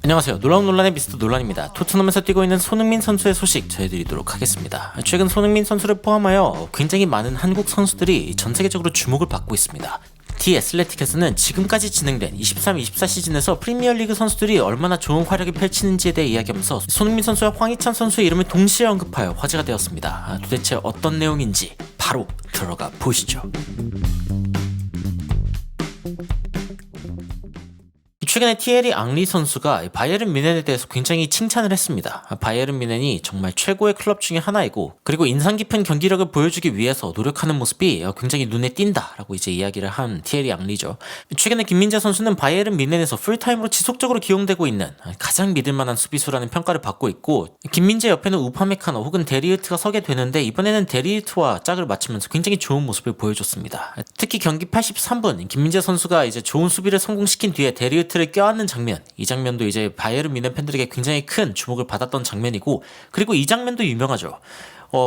안녕하세요. 놀라운 논란의 미스터 논란입니다. 토트넘에서 뛰고 있는 손흥민 선수의 소식 전해드리도록 하겠습니다. 최근 손흥민 선수를 포함하여 굉장히 많은 한국 선수들이 전 세계적으로 주목을 받고 있습니다. 디 애슬레틱에서는 지금까지 진행된 23-24 시즌에서 프리미어리그 선수들이 얼마나 좋은 활약을 펼치는지에 대해 이야기하면서 손흥민 선수와 황희찬 선수의 이름을 동시에 언급하여 화제가 되었습니다. 도대체 어떤 내용인지 바로 들어가 보시죠. 최근에 티에리 앙리 선수가 바이에른 뮌헨에 대해서 굉장히 칭찬을 했습니다. 바이에른 뮌헨이 정말 최고의 클럽 중에 하나이고, 그리고 인상 깊은 경기력을 보여주기 위해서 노력하는 모습이 굉장히 눈에 띈다라고 이제 이야기를 한 티에리 앙리죠. 최근에 김민재 선수는 바이에른 뮌헨에서 풀타임으로 지속적으로 기용되고 있는 가장 믿을만한 수비수라는 평가를 받고 있고, 김민재 옆에는 우파메카노 혹은 데리흐트가 서게 되는데, 이번에는 데리흐트와 짝을 맞추면서 굉장히 좋은 모습을 보여줬습니다. 특히 경기 83분 김민재 선수가 이제 좋은 수비를 성공시킨 뒤에 데리흐트를 껴안는 장면, 이 장면도 이제 바이에른 뮌헨 팬들에게 굉장히 큰 주목을 받았던 장면이고, 그리고 이 장면도 유명하죠.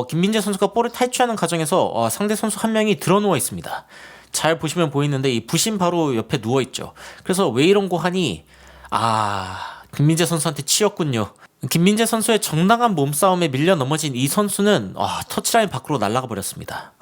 김민재 선수가 볼을 탈취하는 과정에서 상대 선수 한 명이 드러 누워 있습니다. 잘 보시면 보이는데 이 부심 바로 옆에 누워 있죠. 그래서 왜 이런 거 하니, 김민재 선수한테 치였군요. 김민재 선수의 정당한 몸싸움에 밀려 넘어진 이 선수는 터치라인 밖으로 날아가 버렸습니다.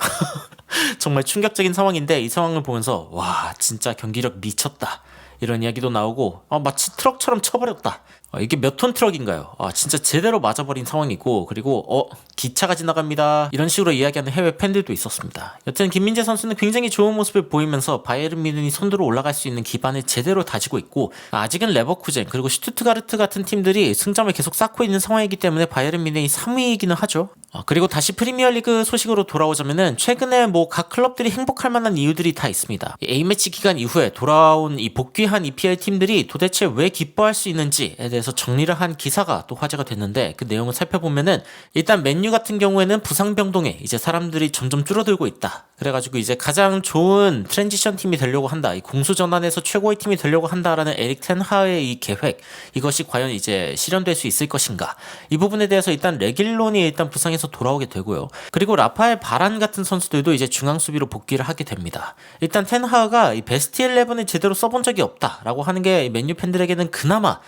정말 충격적인 상황인데, 이 상황을 보면서 와, 진짜 경기력 미쳤다, 이런 이야기도 나오고, 마치 트럭처럼 쳐버렸다, 이게 몇 톤 트럭인가요? 진짜 제대로 맞아버린 상황이고, 그리고 기차가 지나갑니다, 이런 식으로 이야기하는 해외 팬들도 있었습니다. 여튼 김민재 선수는 굉장히 좋은 모습을 보이면서 바이에른 뮌헨이 선두로 올라갈 수 있는 기반을 제대로 다지고 있고, 아직은 레버쿠젠 그리고 슈투트가르트 같은 팀들이 승점을 계속 쌓고 있는 상황이기 때문에 바이에른 뮌헨이 3위이기는 하죠. 그리고 다시 프리미어리그 소식으로 돌아오자면은, 최근에 각 클럽들이 행복할 만한 이유들이 다 있습니다. A매치 기간 이후에 돌아온 이 복귀한 EPL 팀들이 도대체 왜 기뻐할 수 있는지에 대해서 정리를 한 기사가 또 화제가 됐는데, 그 내용을 살펴보면은, 일단 맨유 같은 경우에는 부상 병동에 이제 사람들이 점점 줄어들고 있다. 그래가지고 이제 가장 좋은 트랜지션 팀이 되려고 한다, 이 공수전환에서 최고의 팀이 되려고 한다라는 에릭 텐하의 이 계획, 이것이 과연 이제 실현될 수 있을 것인가, 이 부분에 대해서 일단 레길론이 일단 부상에서 돌아오게 되고요. 그리고 라파엘 바란 같은 선수들도 이제 중앙 수비로 복귀를 하게 됩니다. 일단 텐하가 이 베스트 11을 제대로 써본 적이 없다라고 하는 게 맨유 팬들에게는 그나마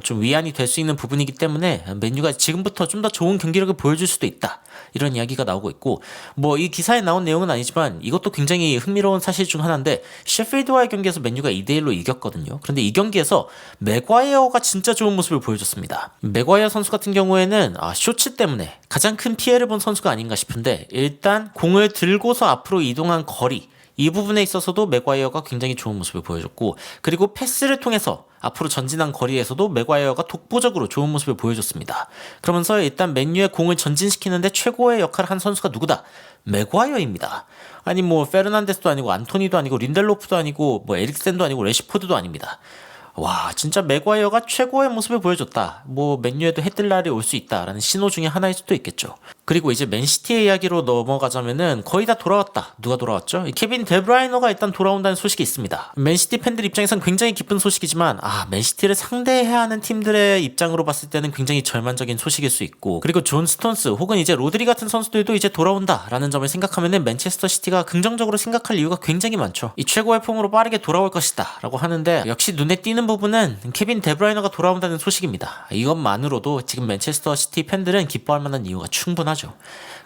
좀 위안이 될 수 있는 부분이기 때문에, 맨유가 지금부터 좀 더 좋은 경기력을 보여줄 수도 있다, 이런 이야기가 나오고 있고, 이 기사에 나온 내용은 아니지만 이것도 굉장히 흥미로운 사실 중 하나인데, 셰필드와의 경기에서 맨유가 2대1로 이겼거든요. 그런데 이 경기에서 맥과이어가 진짜 좋은 모습을 보여줬습니다. 맥과이어 선수 같은 경우에는 쇼츠 때문에 가장 큰 피해를 본 선수가 아닌가 싶은데, 일단 공을 들고서 앞으로 이동한 거리, 이 부분에 있어서도 맥과이어가 굉장히 좋은 모습을 보여줬고, 그리고 패스를 통해서 앞으로 전진한 거리에서도 맥과이어가 독보적으로 좋은 모습을 보여줬습니다. 그러면서 일단 맨유의 공을 전진시키는데 최고의 역할을 한 선수가 누구다? 맥과이어입니다. 아니 페르난데스도 아니고 안토니도 아니고 린델로프도 아니고 에릭센도 아니고 레시포드도 아닙니다. 와, 진짜 맥과이어가 최고의 모습을 보여줬다, 맨유에도 해뜰 날이 올 수 있다라는 신호 중에 하나일 수도 있겠죠. 그리고 이제 맨시티의 이야기로 넘어가자면은, 거의 다 돌아왔다. 누가 돌아왔죠? 케빈 데브라이너가 일단 돌아온다는 소식이 있습니다. 맨시티 팬들 입장에선 굉장히 기쁜 소식이지만, 맨시티를 상대해야 하는 팀들의 입장으로 봤을 때는 굉장히 절망적인 소식일 수 있고, 그리고 존 스톤스 혹은 이제 로드리 같은 선수들도 이제 돌아온다라는 점을 생각하면은 맨체스터 시티가 긍정적으로 생각할 이유가 굉장히 많죠. 이 최고의 폼으로 빠르게 돌아올 것이다 라고 하는데, 역시 눈에 띄는 부분은 케빈 데브라이너가 돌아온다는 소식입니다. 이것만으로도 지금 맨체스터 시티 팬들은 기뻐할 만한 이유가 충분하죠.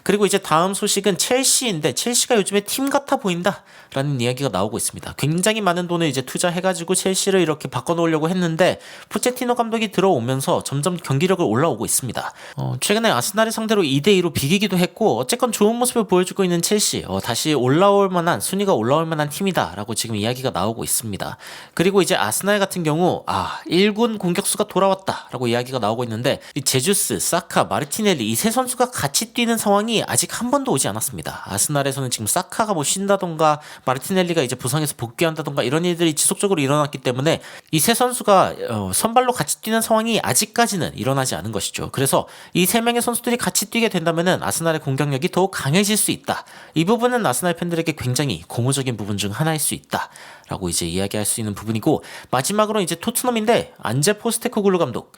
그리고 이제 다음 소식은 첼시인데, 첼시가 요즘에 팀 같아 보인다 라는 이야기가 나오고 있습니다. 굉장히 많은 돈을 이제 투자해가지고 첼시를 이렇게 바꿔놓으려고 했는데, 포체티노 감독이 들어오면서 점점 경기력을 올라오고 있습니다. 최근에 아스날을 상대로 2대2로 비기기도 했고, 어쨌건 좋은 모습을 보여주고 있는 첼시, 다시 올라올 만한, 순위가 올라올 만한 팀이다 라고 지금 이야기가 나오고 있습니다. 그리고 이제 아스날 같은 경우 1군 공격수가 돌아왔다 라고 이야기가 나오고 있는데, 이 제주스, 사카, 마르티넬리, 이 세 선수가 같이 뛰는 상황이 아직 한 번도 오지 않았습니다. 아스날에서는 지금 사카가 쉰다던가 마르티넬리가 이제 부상해서 복귀한다던가 이런 일들이 지속적으로 일어났기 때문에, 이 세 선수가 선발로 같이 뛰는 상황이 아직까지는 일어나지 않은 것이죠. 그래서 이 세 명의 선수들이 같이 뛰게 된다면은 아스날의 공격력이 더욱 강해질 수 있다. 이 부분은 아스날 팬들에게 굉장히 고무적인 부분 중 하나일 수 있다 라고 이제 이야기할 수 있는 부분이고, 마지막으로 이제 토트넘인데, 안제 포스테코글루 감독,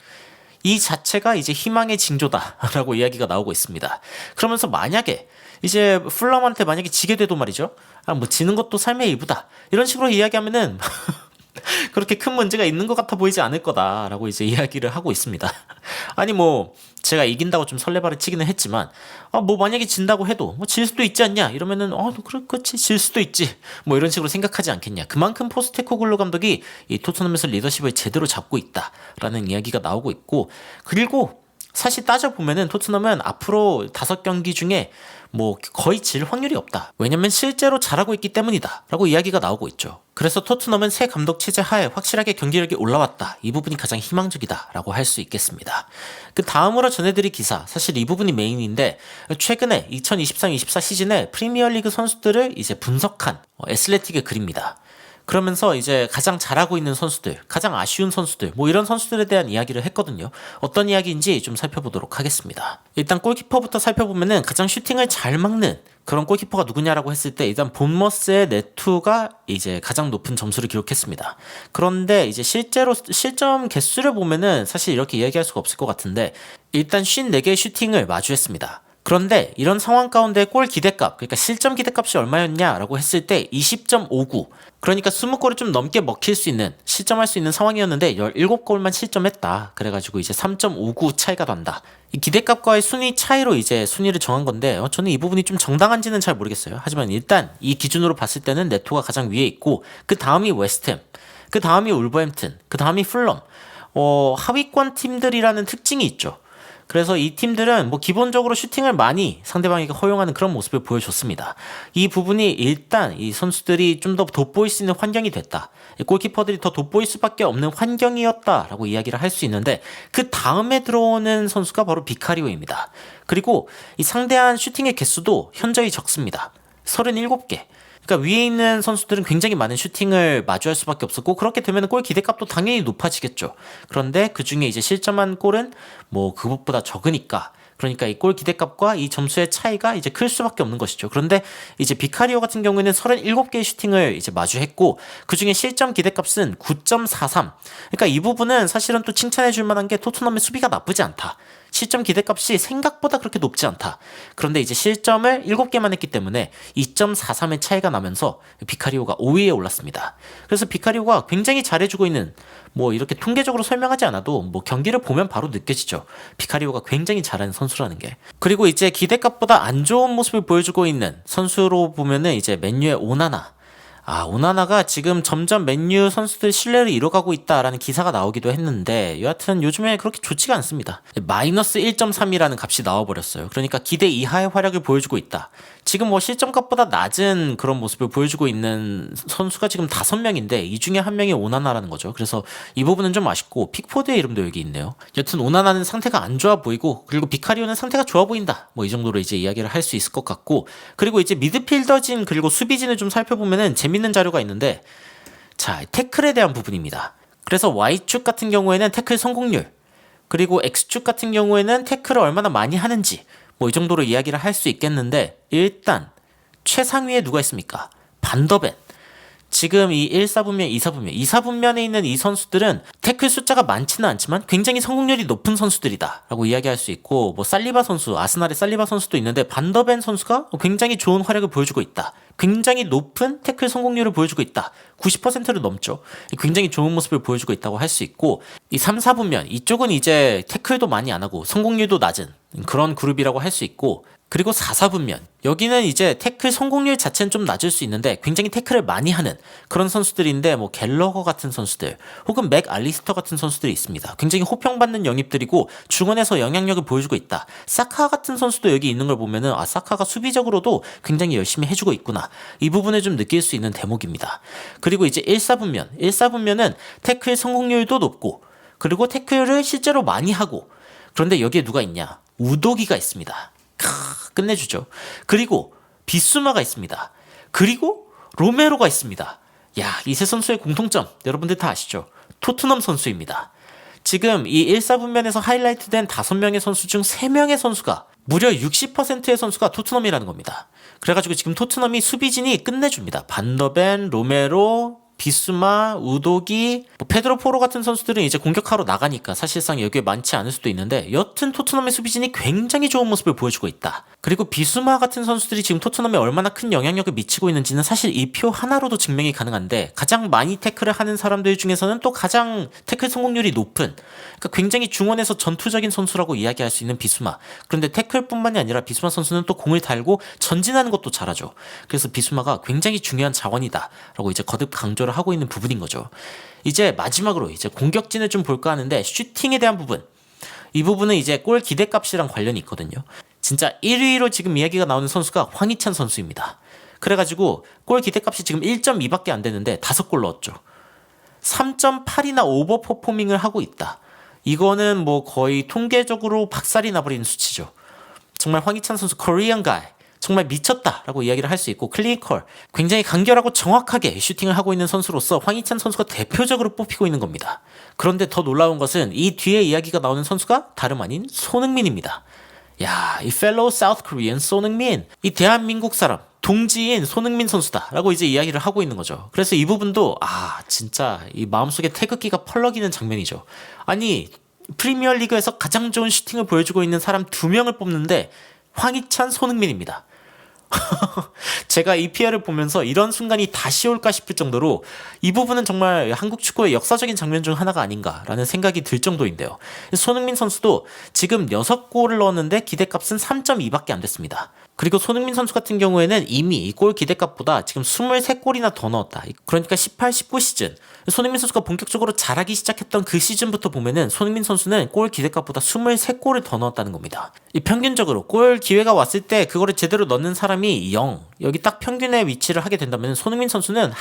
이 자체가 이제 희망의 징조다라고 이야기가 나오고 있습니다. 그러면서 만약에 이제 풀럼한테 만약에 지게 돼도 말이죠, 지는 것도 삶의 일부다, 이런 식으로 이야기하면은 그렇게 큰 문제가 있는 것 같아 보이지 않을 거다라고 이제 이야기를 하고 있습니다. 아니 뭐 제가 이긴다고 좀 설레발을 치기는 했지만 뭐 만약에 진다고 해도 뭐 질 수도 있지 않냐 이러면은 그렇지 질 수도 있지 뭐 이런 식으로 생각하지 않겠냐. 그만큼 포스테코글루 감독이 이 토트넘에서 리더십을 제대로 잡고 있다라는 이야기가 나오고 있고, 그리고 사실 따져보면은 토트넘은 앞으로 5경기 중에 뭐 거의 질 확률이 없다. 왜냐면 실제로 잘하고 있기 때문이다 라고 이야기가 나오고 있죠. 그래서 토트넘은 새 감독 체제 하에 확실하게 경기력이 올라왔다. 이 부분이 가장 희망적이다 라고 할 수 있겠습니다. 그 다음으로 전해드릴 기사, 사실 이 부분이 메인인데, 최근에 2023-24 시즌에 프리미어리그 선수들을 이제 분석한 애슬레틱의 글입니다. 그러면서 이제 가장 잘하고 있는 선수들, 가장 아쉬운 선수들, 뭐 이런 선수들에 대한 이야기를 했거든요. 어떤 이야기인지 좀 살펴보도록 하겠습니다. 일단 골키퍼부터 살펴보면은 가장 슈팅을 잘 막는 그런 골키퍼가 누구냐라고 했을 때 일단 본머스의 네투가 이제 가장 높은 점수를 기록했습니다. 그런데 이제 실제로 실점 개수를 보면은 사실 이렇게 이야기할 수가 없을 것 같은데, 일단 54개의 슈팅을 마주했습니다. 그런데 이런 상황 가운데 골 기대값, 그러니까 실점 기대값이 얼마였냐라고 했을 때 20.59, 그러니까 20골을 좀 넘게 먹힐 수 있는, 실점할 수 있는 상황이었는데 17골만 실점했다. 그래가지고 이제 3.59 차이가 난다. 이 기대값과의 순위 차이로 이제 순위를 정한 건데, 저는 이 부분이 좀 정당한지는 잘 모르겠어요. 하지만 일단 이 기준으로 봤을 때는 네토가 가장 위에 있고, 그 다음이 웨스트햄, 그 다음이 울버햄튼, 그 다음이 풀럼, 하위권 팀들이라는 특징이 있죠. 그래서 이 팀들은 뭐 기본적으로 슈팅을 많이 상대방에게 허용하는 그런 모습을 보여줬습니다. 이 부분이 일단 이 선수들이 좀 더 돋보일 수 있는 환경이 됐다. 골키퍼들이 더 돋보일 수밖에 없는 환경이었다라고 이야기를 할 수 있는데, 그 다음에 들어오는 선수가 바로 비카리오입니다. 그리고 이 상대한 슈팅의 개수도 현저히 적습니다. 37개. 그러니까 위에 있는 선수들은 굉장히 많은 슈팅을 마주할 수밖에 없었고, 그렇게 되면 골 기대값도 당연히 높아지겠죠. 그런데 그 중에 이제 실점한 골은 뭐 그것보다 적으니까, 그러니까 이 골 기대값과 이 점수의 차이가 이제 클 수밖에 없는 것이죠. 그런데 이제 비카리오 같은 경우에는 37개의 슈팅을 이제 마주했고, 그 중에 실점 기대값은 9.43. 그러니까 이 부분은 사실은 또 칭찬해 줄 만한 게 토트넘의 수비가 나쁘지 않다. 실점 기대값이 생각보다 그렇게 높지 않다. 그런데 이제 실점을 7개만 했기 때문에 2.43의 차이가 나면서 비카리오가 5위에 올랐습니다. 그래서 비카리오가 굉장히 잘해주고 있는, 뭐 이렇게 통계적으로 설명하지 않아도 뭐 경기를 보면 바로 느껴지죠. 비카리오가 굉장히 잘하는 선수라는 게. 그리고 이제 기대값보다 안 좋은 모습을 보여주고 있는 선수로 보면은 이제 맨유의 오나나. 오나나가 지금 점점 맨유 선수들 신뢰를 잃어가고 있다라는 기사가 나오기도 했는데, 여하튼 요즘에 그렇게 좋지가 않습니다. 마이너스 1.3이라는 값이 나와버렸어요. 그러니까 기대 이하의 활약을 보여주고 있다. 지금 뭐 실점값보다 낮은 그런 모습을 보여주고 있는 선수가 지금 5명인데 이 중에 한 명이 오나나라는 거죠. 그래서 이 부분은 좀 아쉽고, 픽포드의 이름도 여기 있네요. 여튼 오나나는 상태가 안 좋아 보이고, 그리고 비카리오는 상태가 좋아 보인다. 뭐 이 정도로 이제 이야기를 할 수 있을 것 같고, 그리고 이제 미드필더진 그리고 수비진을 좀 살펴보면은 재밌는 자료가 있는데, 자, 태클에 대한 부분입니다. 그래서 Y축 같은 경우에는 태클 성공률, 그리고 X축 같은 경우에는 태클을 얼마나 많이 하는지, 뭐 이 정도로 이야기를 할 수 있겠는데, 일단 최상위에 누가 있습니까? 반더벤. 지금 이 1사분면, 2사분면, 2사분면에 있는 이 선수들은 태클 숫자가 많지는 않지만 굉장히 성공률이 높은 선수들이다 라고 이야기할 수 있고, 뭐 살리바 선수, 아스날의 살리바 선수도 있는데, 반더벤 선수가 굉장히 좋은 활약을 보여주고 있다. 굉장히 높은 태클 성공률을 보여주고 있다. 90%를 넘죠. 굉장히 좋은 모습을 보여주고 있다고 할 수 있고, 이 3, 4분면 이쪽은 이제 태클도 많이 안 하고 성공률도 낮은 그런 그룹이라고 할 수 있고, 그리고 4, 4분면 여기는 이제 태클 성공률 자체는 좀 낮을 수 있는데 굉장히 태클을 많이 하는 그런 선수들인데, 뭐 갤러거 같은 선수들 혹은 맥 알리스터 같은 선수들이 있습니다. 굉장히 호평받는 영입들이고 중원에서 영향력을 보여주고 있다. 사카 같은 선수도 여기 있는 걸 보면은 사카가 수비적으로도 굉장히 열심히 해주고 있구나. 이 부분을 좀 느낄 수 있는 대목입니다. 그리고 이제 1, 4분면 1사분면은 태클 성공률도 높고, 그리고 태클을 실제로 많이 하고, 그런데 여기에 누가 있냐? 우도기가 있습니다. 끝내주죠. 그리고 비수마가 있습니다. 그리고 로메로가 있습니다. 이 세 선수의 공통점 여러분들 다 아시죠? 토트넘 선수입니다. 지금 이 1사분면에서 하이라이트된 5명의 선수 중 3명의 선수가, 무려 60%의 선수가 토트넘이라는 겁니다. 그래가지고 지금 토트넘이 수비진이 끝내줍니다. 반더벤, 로메로, 비수마, 우도기, 페드로 포로 같은 선수들은 이제 공격하러 나가니까 사실상 여기에 많지 않을 수도 있는데 여튼 토트넘의 수비진이 굉장히 좋은 모습을 보여주고 있다. 그리고 비수마 같은 선수들이 지금 토트넘에 얼마나 큰 영향력을 미치고 있는지는 사실 이 표 하나로도 증명이 가능한데 가장 많이 태클을 하는 사람들 중에서는 또 가장 태클 성공률이 높은, 그러니까 굉장히 중원에서 전투적인 선수라고 이야기할 수 있는 비수마. 그런데 태클뿐만이 아니라 비수마 선수는 또 공을 달고 전진하는 것도 잘하죠. 그래서 비수마가 굉장히 중요한 자원이다라고 이제 거듭 강조를 하고 있는 부분인 거죠. 이제 마지막으로 이제 공격진을 좀 볼까 하는데 슈팅에 대한 부분. 이 부분은 이제 골 기대값이랑 관련이 있거든요. 진짜 1위로 지금 이야기가 나오는 선수가 황희찬 선수입니다. 그래가지고 골 기대값이 지금 1.2밖에 안 되는데 5골 넣었죠. 3.8이나 오버 퍼포밍을 하고 있다. 이거는 뭐 거의 통계적으로 박살이 나버리는 수치죠. 정말 황희찬 선수 코리안 가이 정말 미쳤다라고 이야기를 할 수 있고, 클리니컬 굉장히 간결하고 정확하게 슈팅을 하고 있는 선수로서 황희찬 선수가 대표적으로 뽑히고 있는 겁니다. 그런데 더 놀라운 것은 이 뒤에 이야기가 나오는 선수가 다름 아닌 손흥민입니다. 야, 이 fellow South Korean 손흥민, 이 대한민국 사람 동지인 손흥민 선수다라고 이제 이야기를 하고 있는 거죠. 그래서 이 부분도 진짜 이 마음속에 태극기가 펄럭이는 장면이죠. 아니, 프리미어리그에서 가장 좋은 슈팅을 보여주고 있는 사람 2명을 뽑는데 황희찬, 손흥민입니다. 제가 EPL을 보면서 이런 순간이 다시 올까 싶을 정도로 이 부분은 정말 한국 축구의 역사적인 장면 중 하나가 아닌가라는 생각이 들 정도인데요. 손흥민 선수도 지금 6골을 넣었는데 기대값은 3.2밖에 안 됐습니다. 그리고 손흥민 선수 같은 경우에는 이미 이 골 기대값보다 지금 23골이나 더 넣었다. 그러니까 18, 19 시즌 손흥민 선수가 본격적으로 잘하기 시작했던 그 시즌부터 보면은 손흥민 선수는 골 기대값보다 23골을 더 넣었다는 겁니다. 이 평균적으로 골 기회가 왔을 때 그거를 제대로 넣는 사람이 0, 여기 딱 평균에 위치를 하게 된다면 손흥민 선수는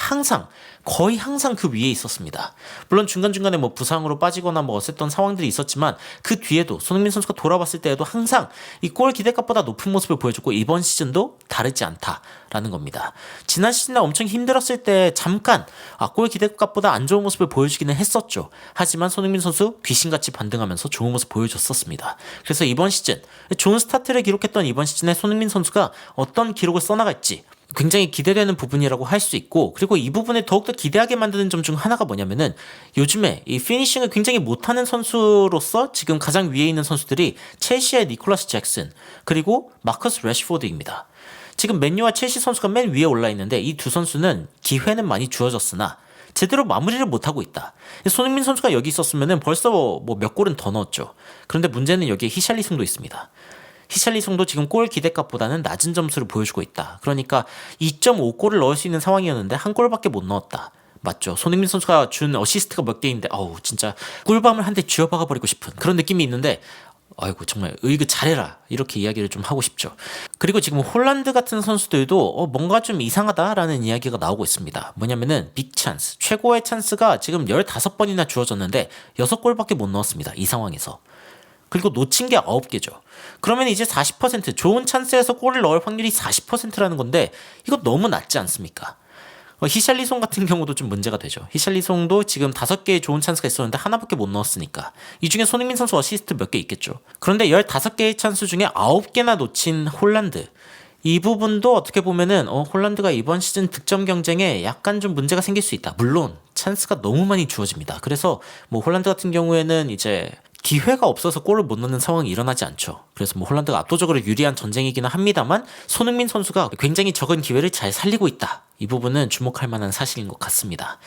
거의 항상 그 위에 있었습니다. 물론 중간중간에 뭐 부상으로 빠지거나 뭐 어쨌던 상황들이 있었지만 그 뒤에도 손흥민 선수가 돌아왔을 때에도 항상 이 골 기대값보다 높은 모습을 보여줬고 이번 시즌도 다르지 않다라는 겁니다. 지난 시즌에 엄청 힘들었을 때 잠깐 골 기대값보다 안 좋은 모습을 보여주기는 했었죠. 하지만 손흥민 선수 귀신같이 반등하면서 좋은 모습 보여줬었습니다. 그래서 이번 시즌 좋은 스타트를 기록했던 이번 시즌에 손흥민 선수가 어떤 기록을 써나갈지 굉장히 기대되는 부분이라고 할 수 있고, 그리고 이 부분을 더욱더 기대하게 만드는 점 중 하나가 뭐냐면은 요즘에 이 피니싱을 굉장히 못하는 선수로서 지금 가장 위에 있는 선수들이 첼시의 니콜라스 잭슨 그리고 마커스 래시포드입니다. 지금 맨유와 첼시 선수가 맨 위에 올라 있는데 이 두 선수는 기회는 많이 주어졌으나 제대로 마무리를 못하고 있다. 손흥민 선수가 여기 있었으면 벌써 뭐 몇 골은 더 넣었죠. 그런데 문제는 여기에 히샬리송도 있습니다. 히샬리송도 지금 골 기대값보다는 낮은 점수를 보여주고 있다. 그러니까 2.5골을 넣을 수 있는 상황이었는데 한 골밖에 못 넣었다. 맞죠? 손흥민 선수가 준 어시스트가 몇 개인데 진짜 꿀밤을 한 대 쥐어박아 버리고 싶은 그런 느낌이 있는데 아이고 정말 으이그 잘해라 이렇게 이야기를 좀 하고 싶죠. 그리고 지금 홀란드 같은 선수들도 뭔가 좀 이상하다라는 이야기가 나오고 있습니다. 뭐냐면은 빅 찬스, 최고의 찬스가 지금 15번이나 주어졌는데 6골밖에 못 넣었습니다. 이 상황에서. 그리고 놓친 게 9개죠. 그러면 이제 40% 좋은 찬스에서 골을 넣을 확률이 40%라는 건데 이거 너무 낮지 않습니까? 히샬리송 같은 경우도 좀 문제가 되죠. 히샬리송도 지금 5개의 좋은 찬스가 있었는데 하나밖에 못 넣었으니까 이 중에 손흥민 선수 어시스트 몇 개 있겠죠. 그런데 15개의 찬스 중에 9개나 놓친 홀란드, 이 부분도 어떻게 보면은 홀란드가 이번 시즌 득점 경쟁에 약간 좀 문제가 생길 수 있다. 물론 찬스가 너무 많이 주어집니다. 그래서 뭐 홀란드 같은 경우에는 이제 기회가 없어서 골을 못 넣는 상황이 일어나지 않죠. 그래서 뭐 홀란드가 압도적으로 유리한 전쟁이기는 합니다만 손흥민 선수가 굉장히 적은 기회를 잘 살리고 있다. 이 부분은 주목할 만한 사실인 것 같습니다.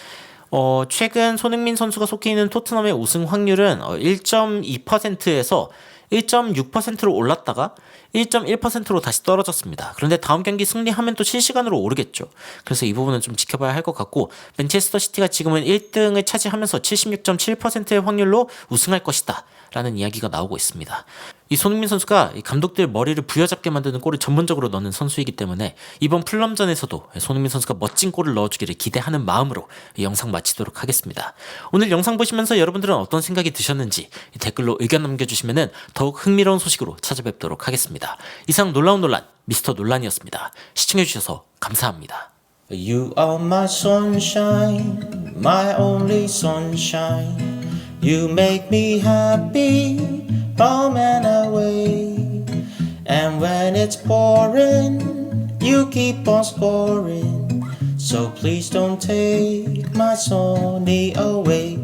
최근 손흥민 선수가 속해 있는 토트넘의 우승 확률은 1.2%에서 1.6%로 올랐다가 1.1%로 다시 떨어졌습니다. 그런데 다음 경기 승리하면 또 실시간으로 오르겠죠. 그래서 이 부분은 좀 지켜봐야 할 것 같고, 맨체스터 시티가 지금은 1등을 차지하면서 76.7%의 확률로 우승할 것이다 라는 이야기가 나오고 있습니다. 이 손흥민 선수가 이 감독들 머리를 부여잡게 만드는 골을 전문적으로 넣는 선수이기 때문에 이번 풀럼전에서도 손흥민 선수가 멋진 골을 넣어주기를 기대하는 마음으로 이 영상 마치도록 하겠습니다. 오늘 영상 보시면서 여러분들은 어떤 생각이 드셨는지 댓글로 의견 남겨주시면 더욱 흥미로운 소식으로 찾아뵙도록 하겠습니다. 이상 놀라운 논란 미스터 논란이었습니다. 시청해주셔서 감사합니다. You are my sunshine, my only sunshine. You make me happy, home and away. And when it's pouring, you keep on scoring. So please don't take my Sony away.